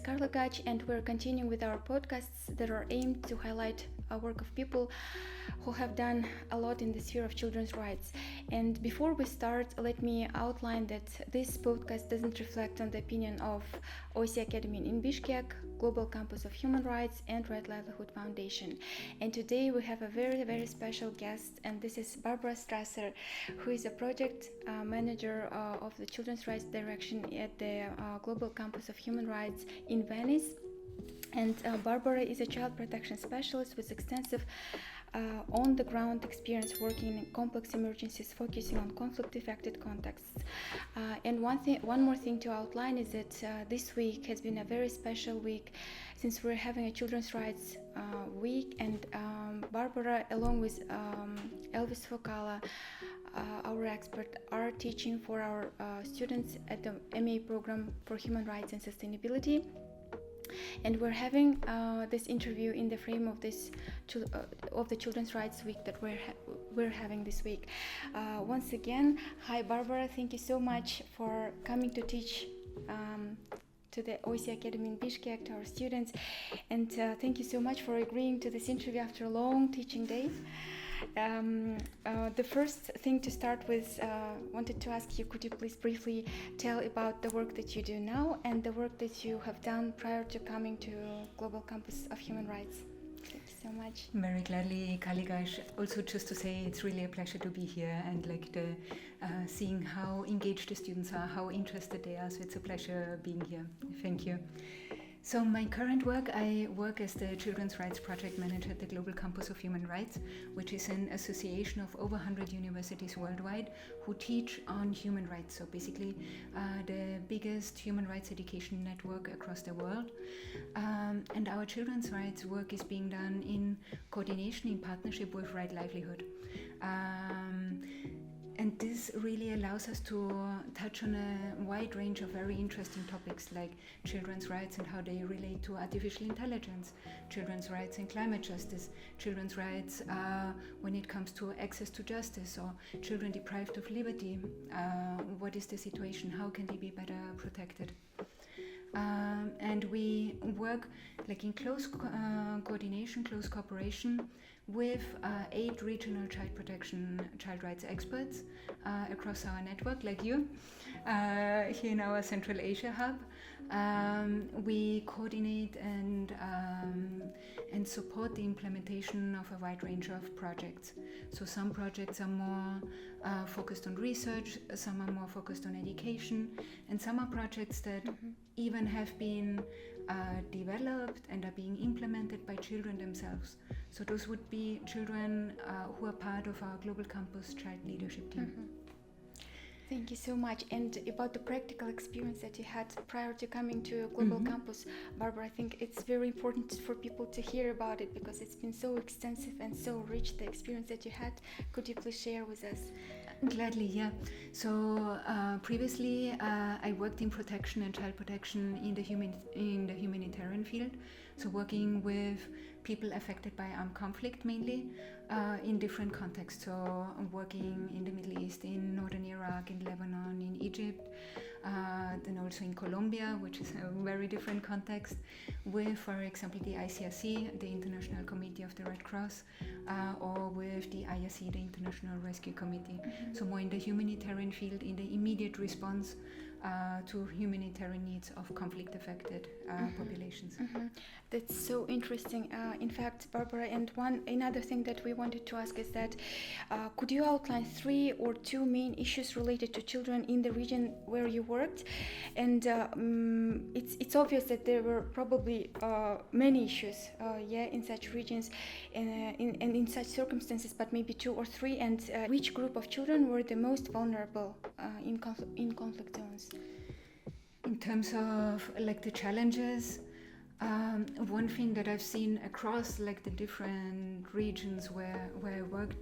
Carla Gach, and we're continuing with our podcasts that are aimed to highlight a work of people who have done a lot in the sphere of children's rights. And before we start, let me outline that this podcast doesn't reflect on the opinion of OSCE Academy in Bishkek, Global Campus of Human Rights, and Right Livelihood Foundation. And today we have a very, very special guest, and this is Barbara Strasser, who is a project manager of the Children's Rights Direction at the Global Campus of Human Rights in Venice. And Barbara is a child protection specialist with extensive on-the-ground experience working in complex emergencies, focusing on conflict-affected contexts. And one more thing to outline is that this week has been a very special week since we're having a Children's Rights Week, and Barbara, along with Elvis Fokala, our expert, are teaching for our students at the MA program for Human Rights and Sustainability. And we're having this interview in the frame of this of the Children's Rights Week that we're having this week. Once again, hi Barbara, thank you so much for coming to teach to the OSCE Academy in Bishkek, to our students, and thank you so much for agreeing to this interview after a long teaching day. The first thing to start with, wanted to ask you, could you please briefly tell about the work that you do now and the work that you have done prior to coming to Global Campus of Human Rights? Thank you so much. Very gladly, Kaligash. Also, just to say, it's really a pleasure to be here and seeing how engaged the students are, how interested they are. So it's a pleasure being here. Thank you. So my current work, I work as the Children's Rights Project Manager at the Global Campus of Human Rights, which is an association of over 100 universities worldwide who teach on human rights. So basically the biggest human rights education network across the world. And our children's rights work is being done in coordination, in partnership with Right Livelihood. And this really allows us to touch on a wide range of very interesting topics like children's rights and how they relate to artificial intelligence, children's rights and climate justice, children's rights when it comes to access to justice, or children deprived of liberty. What is the situation? How can they be better protected? And we work in close coordination, close cooperation with 8 regional child rights experts across our network, like you, here in our Central Asia hub. We coordinate and support the implementation of a wide range of projects. So some projects are more focused on research, some are more focused on education, and some are projects that even have been developed and are being implemented by children themselves. So those would be children who are part of our Global Campus Child Leadership Team. Thank you so much. And about the practical experience that you had prior to coming to Global Campus, Barbara, I think it's very important for people to hear about it because it's been so extensive and so rich, the experience that you had. Could you please share with us? Gladly, yeah. So previously I worked in protection and child protection in the humanitarian field, so working with people affected by armed conflict mainly in different contexts. So working in the Middle East, in northern Iraq, in Lebanon, in Egypt, then also in Colombia, which is a very different context, with, for example, the ICRC, the International Committee of the Red Cross, or with the IRC, the International Rescue Committee. So more in the humanitarian field, in the immediate response to humanitarian needs of conflict-affected populations. That's so interesting. In fact, Barbara, and another thing that we wanted to ask is that could you outline 3 or 2 main issues related to children in the region where you worked? And it's obvious that there were probably many issues, in such regions and in such circumstances, but maybe 2 or 3. And which group of children were the most vulnerable in conflict zones? In terms of the challenges, one thing that I've seen across the different regions where I worked,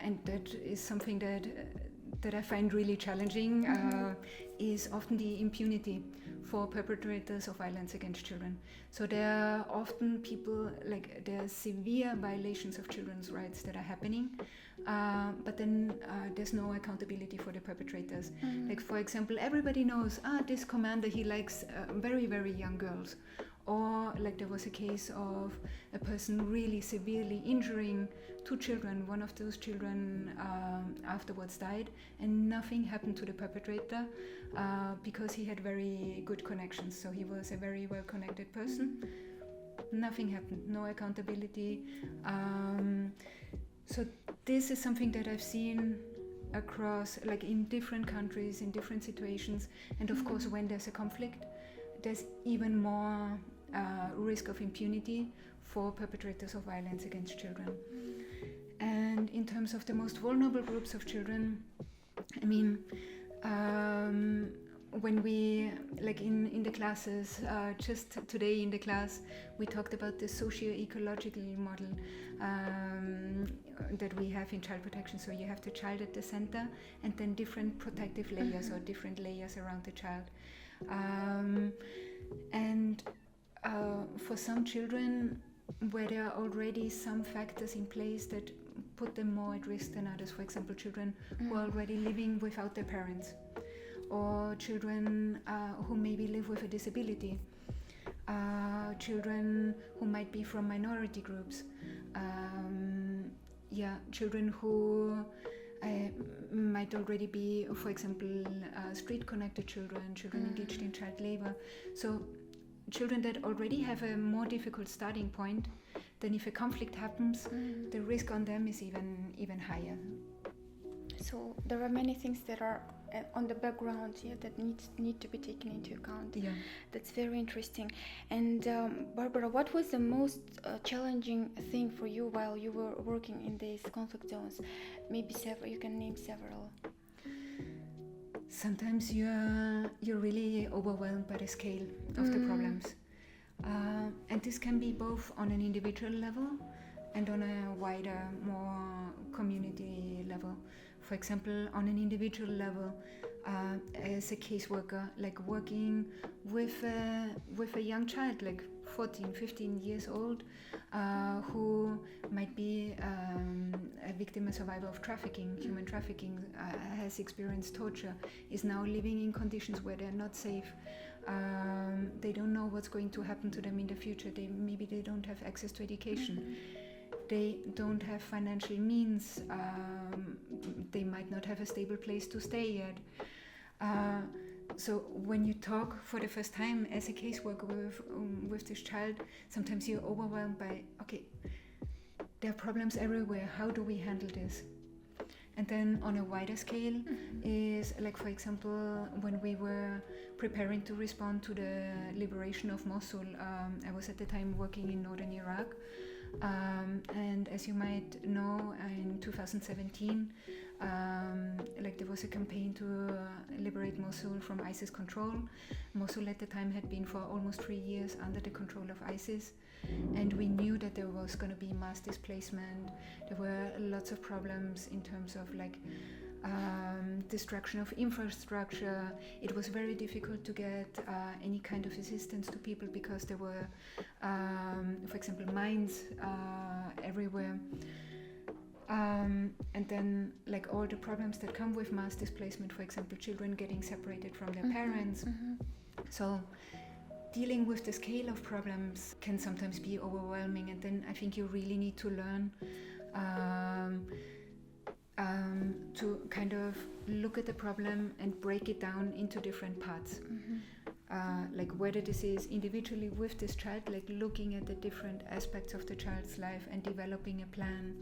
and that is something that I find really challenging, is often the impunity for perpetrators of violence against children. So there are often people, there are severe violations of children's rights that are happening, but then there's no accountability for the perpetrators. Like, for example, everybody knows, this commander, he likes very, very young girls. Or like there was a case of a person really severely injuring 2 children. One of those children afterwards died, and nothing happened to the perpetrator because he had very good connections. So he was a very well-connected person. Nothing happened, no accountability. So this is something that I've seen across, like in different countries, in different situations. And of course, when there's a conflict, there's even more risk of impunity for perpetrators of violence against children. And in terms of the most vulnerable groups of children, I mean, when we, like in the classes, just today in the class, we talked about the socio-ecological model that we have in child protection. So you have the child at the center, and then different protective layers or different layers around the child. And for some children, where there are already some factors in place that put them more at risk than others, for example, children who are already living without their parents, or children who maybe live with a disability, children who might be from minority groups, children who might already be, for example, street-connected children engaged in child labor. So children that already have a more difficult starting point, then if a conflict happens, the risk on them is even higher. So there are many things that are on the background that need to be taken into account. Yeah. That's very interesting. And Barbara, what was the most challenging thing for you while you were working in these conflict zones? Maybe several. You can name several. Sometimes you're really overwhelmed by the scale of the problems, and this can be both on an individual level and on a wider, more community level. For example, on an individual level, as a caseworker, like working with a young child, like 14, 15 years old, who might be a victim, a survivor of trafficking, human trafficking, has experienced torture, is now living in conditions where they're not safe. They don't know what's going to happen to them in the future. Maybe they don't have access to education. They don't have financial means. They might not have a stable place to stay yet. So when you talk for the first time as a caseworker with this child, sometimes you're overwhelmed by, okay, there are problems everywhere. How do we handle this? And then on a wider scale is, like, for example, when we were preparing to respond to the liberation of Mosul, I was at the time working in northern Iraq. And as you might know, in 2017, there was a campaign to liberate Mosul from ISIS control. Mosul at the time had been for almost 3 years under the control of ISIS, and we knew that there was going to be mass displacement. There were lots of problems in terms of destruction of infrastructure. It was very difficult to get any kind of assistance to people because there were, for example, mines everywhere. And then, like, all the problems that come with mass displacement, for example, children getting separated from their parents. So dealing with the scale of problems can sometimes be overwhelming, and then I think you really need to learn to kind of look at the problem and break it down into different parts. Like whether this is individually with this child, like looking at the different aspects of the child's life and developing a plan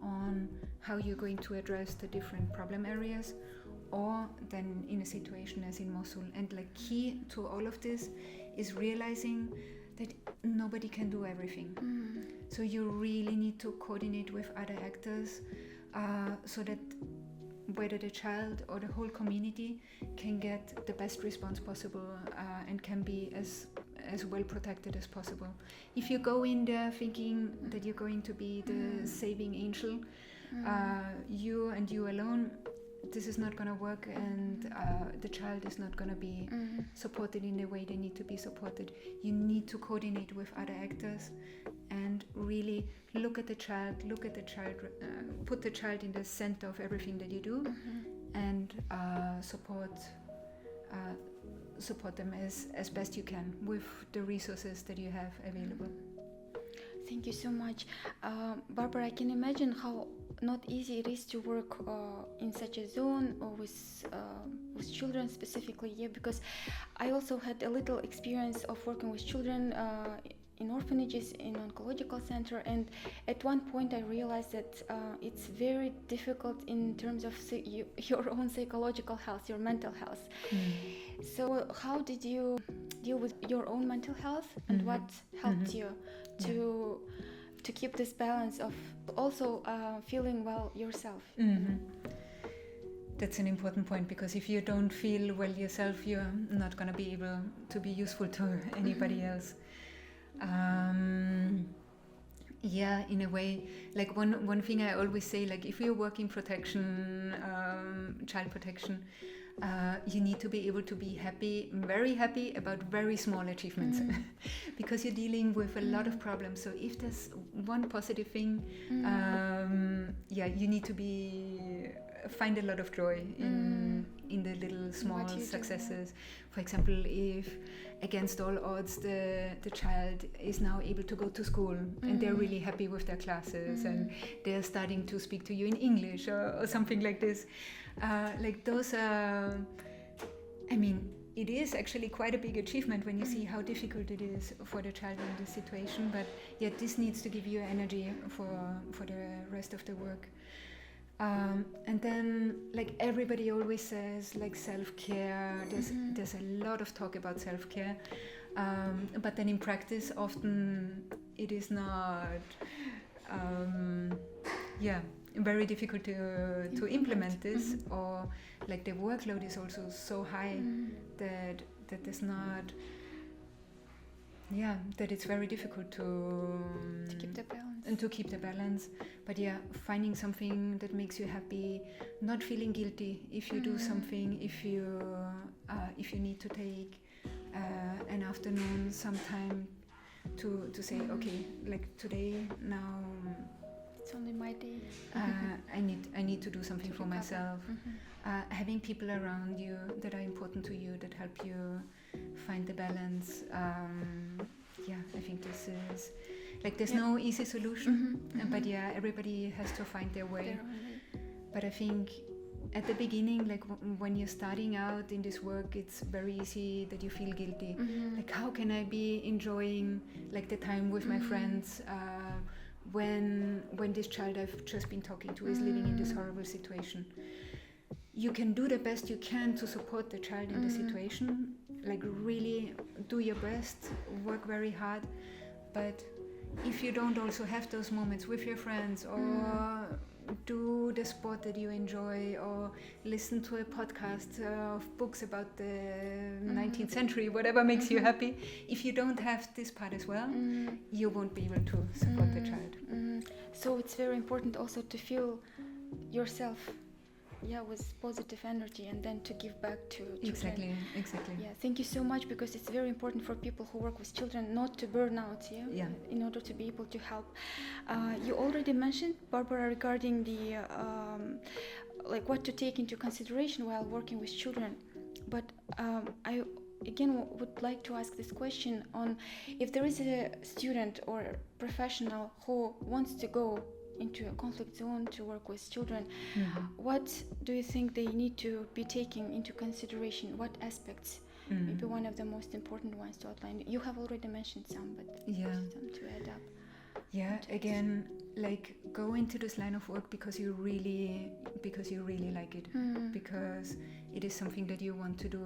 on how you're going to address the different problem areas, or then in a situation as in Mosul. And like key to all of this is realizing that nobody can do everything. So you really need to coordinate with other actors so that whether the child or the whole community can get the best response possible and can be as well protected as possible. If you go in there thinking that you're going to be the saving angel, you and you alone, this is not going to work, and the child is not going to be supported in the way they need to be supported. You need to coordinate with other actors and really look at the child, put the child in the center of everything that you do, and support them as best you can with the resources that you have available. Thank you so much. Barbara, I can imagine how not easy it is to work in such a zone or with children specifically, because I also had a little experience of working with children in orphanages, in oncological center, and at one point I realized that it's very difficult in terms of your own psychological health, your mental health. So how did you deal with your own mental health, and what helped you to keep this balance of also feeling well yourself? That's an important point, because if you don't feel well yourself, you're not going to be able to be useful to anybody else. Yeah, in a way, like one thing I always say, like if you're working protection, child protection, you need to be able to be happy, very happy about very small achievements, because you're dealing with a lot of problems. So if there's one positive thing, you need to find a lot of joy in the little small successes. For example, if against all odds the child is now able to go to school and they're really happy with their classes and they're starting to speak to you in English or something like this, like those are, I mean, it is actually quite a big achievement when you see how difficult it is for the child in this situation, but yet this needs to give you energy for the rest of the work. And then, like everybody always says, like self-care, there's a lot of talk about self-care, but then in practice often it is not very difficult to implement this, or like the workload is also so high that there's not, that it's very difficult to keep the balance. And to keep the balance. But finding something that makes you happy, not feeling guilty if you do something, if you need to take an afternoon sometime to say, okay, like today, now it's only my day. I need to do something for myself. Having people around you that are important to you, that help you find the balance. I think this is like there's no easy solution, but everybody has to find their way. But I think at the beginning, like when you're starting out in this work, it's very easy that you feel guilty. Like, how can I be enjoying like the time with my friends when this child I've just been talking to is living in this horrible situation? You can do the best you can to support the child in the situation, like really do your best, work very hard, but if you don't also have those moments with your friends, or do the sport that you enjoy, or listen to a podcast of books about the 19th century, whatever makes you happy, if you don't have this part as well, you won't be able to support the child. So it's very important also to feel yourself with positive energy, and then to give back to children. Exactly. Yeah, thank you so much, because it's very important for people who work with children not to burn out, in order to be able to help. You already mentioned, Barbara, regarding the like what to take into consideration while working with children, but I again would like to ask this question on if there is a student or professional who wants to go into a conflict zone to work with children, what do you think they need to be taking into consideration? What aspects? Maybe one of the most important ones to outline. You have already mentioned some, but to add up. Again, like go into this line of work because you really like it, because it is something that you want to do,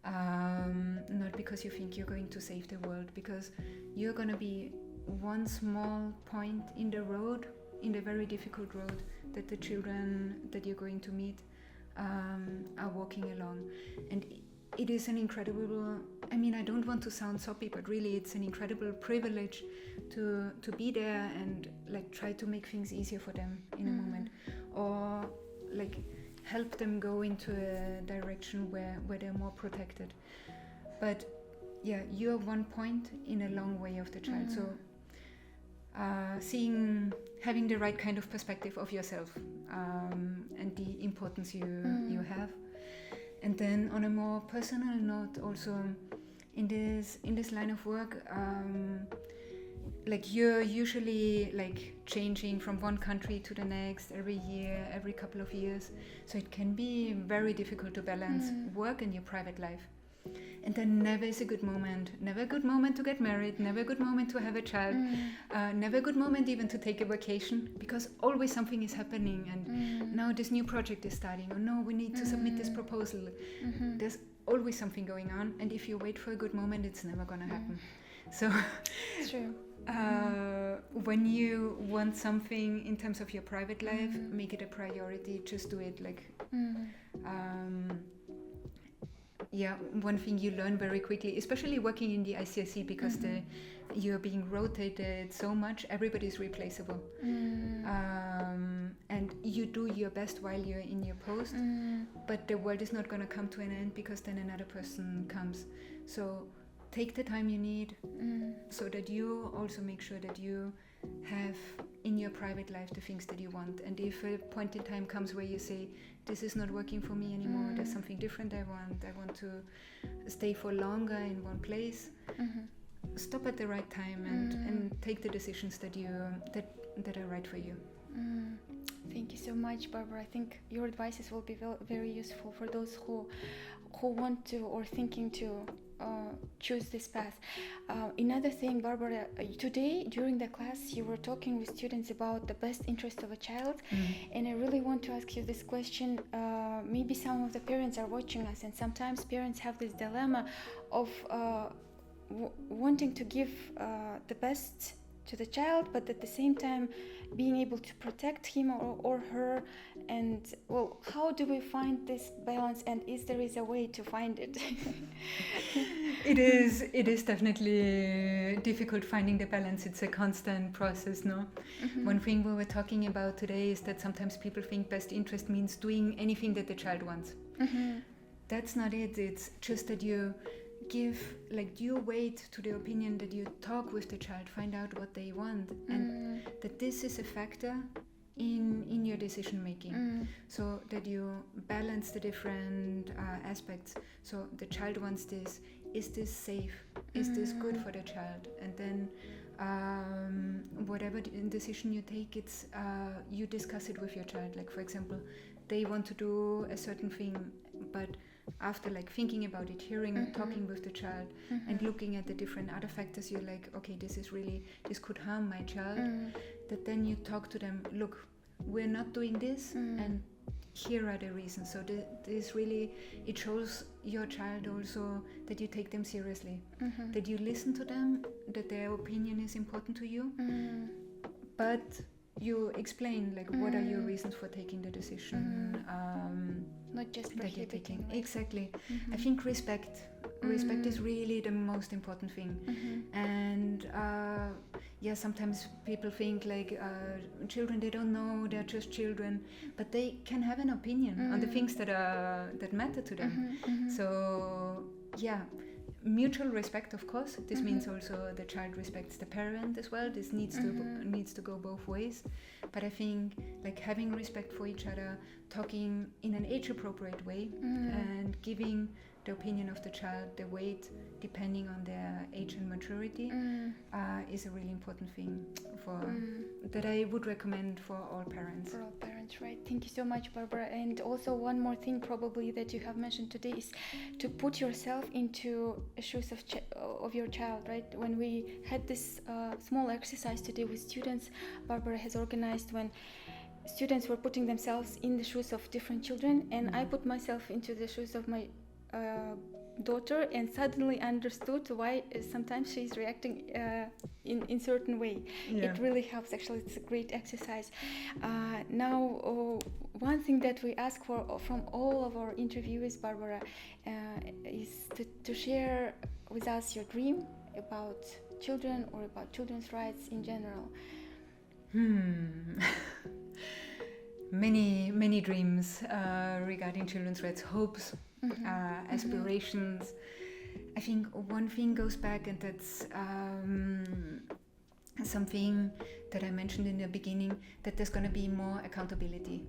not because you think you're going to save the world, because you're going to be one small point in the road, in the very difficult road that the children that you're going to meet are walking along. And it is an incredible, I mean, I don't want to sound soppy, but really it's an incredible privilege to be there and like try to make things easier for them in a moment, or like help them go into a direction where they're more protected. But you're one point in a long way of the child. So having the right kind of perspective of yourself, and the importance you have. And then on a more personal note, also in this line of work, like you're usually like changing from one country to the next every year, every couple of years, so it can be very difficult to balance work and your private life. And then never is a good moment, never a good moment to get married, never a good moment to have a child, never a good moment even to take a vacation, because always something is happening, and now this new project is starting, or no, we need to submit this proposal. There's always something going on, and if you wait for a good moment, it's never gonna happen. So It's true. when you want something in terms of your private life, make it a priority, just do it. Like one thing you learn very quickly, especially working in the ICSC, because you're being rotated so much, everybody's replaceable. And you do your best while you're in your post, but the world is not going to come to an end because then another person comes. So take the time you need, so that you also make sure that you have in your private life the things that you want. And if a point in time comes where you say, this is not working for me anymore, there's something different I want to stay for longer in one place, stop at the right time and take the decisions that are right for you. Thank you so much, Barbara. I think your advices will be very useful for those who want to or thinking to choose this path. Another thing, Barbara, today during the class you were talking with students about the best interest of a child, and I really want to ask you this question. Maybe some of the parents are watching us, and sometimes parents have this dilemma of wanting to give the best to the child, but at the same time being able to protect him or her. And well, how do we find this balance, and is there a way to find it? It is definitely difficult finding the balance. It's a constant process, no? One thing we were talking about today is that sometimes people think best interest means doing anything that the child wants. That's not it. It's just that you give due weight to the opinion, that you talk with the child, find out what they want, and that this is a factor in your decision making, so that you balance the different aspects. So the child wants this. Is this safe? Is this good for the child? And then whatever decision you take, it's you discuss it with your child. Like, for example, they want to do a certain thing, but after thinking about it, talking with the child, and looking at the different other factors, you're like, okay, this could harm my child. That then you talk to them, look, we're not doing this, and here are the reasons. So this really, it shows your child also that you take them seriously, that you listen to them, that their opinion is important to you, but you explain what are your reasons for taking the decision, not just that you're taking. prohibiting. Exactly. I think respect is really the most important thing. And sometimes people think children, they don't know, they're just children, but they can have an opinion on the things that matter to them. So mutual respect, of course. This means also the child respects the parent as well. This needs to go both ways. But I think having respect for each other, talking in an age-appropriate way, and giving the opinion of the child the weight depending on their age and maturity, is a really important thing that I would recommend for all parents. For all parents, right? Thank you so much, Barbara. And also one more thing probably that you have mentioned today is to put yourself into the shoes of your child, right? When we had this small exercise today with students, Barbara has organized, when students were putting themselves in the shoes of different children, and I put myself into the shoes of my daughter, and suddenly understood why sometimes she's reacting in certain way. It really helps. Actually, it's a great exercise. Now, one thing that we ask for from all of our interviewees, Barbara, is to share with us your dream about children or about children's rights in general. Many dreams regarding children's rights, hopes, aspirations. I think one thing goes back, and that's something that I mentioned in the beginning, that there's going to be more accountability,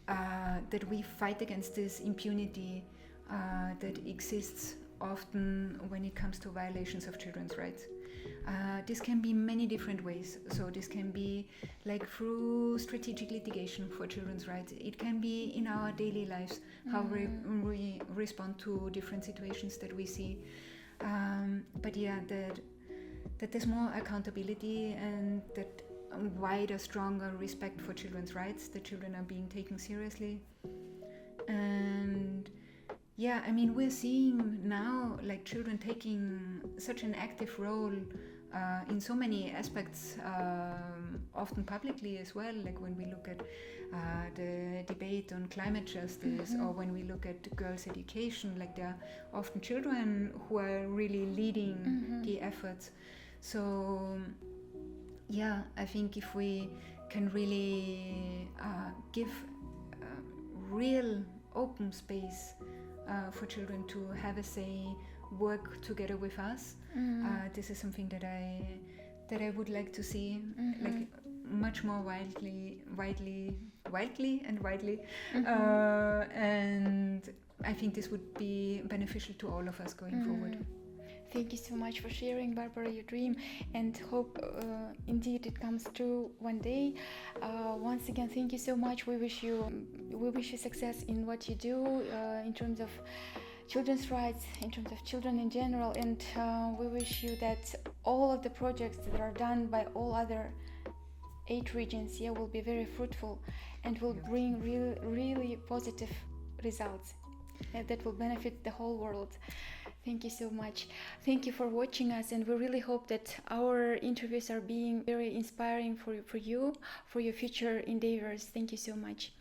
that we fight against this impunity that exists often when it comes to violations of children's rights. This can be many different ways. So this can be like through strategic litigation for children's rights. It can be in our daily lives, how we respond to different situations that we see. But yeah, that there's more accountability, and that wider, stronger respect for children's rights, that children are being taken seriously. And yeah, I mean, we're seeing now like children taking such an active role in so many aspects, often publicly as well, like when we look at the debate on climate justice, or when we look at girls' education, like there are often children who are really leading the efforts. So yeah, I think if we can really give real open space for children to have a say, work together with us, this is something that I would like to see, like much more widely, and I think this would be beneficial to all of us going forward. Thank you so much for sharing, Barbara, your dream, and hope indeed it comes true one day. Once again, thank you so much. We wish you success in what you do in terms of children's rights, in terms of children in general, and we wish you that all of the projects that are done by all other 8 regions here will be very fruitful and will bring really positive results that will benefit the whole world. Thank you so much. Thank you for watching us, and we really hope that our interviews are being very inspiring for you, for your future endeavors. Thank you so much.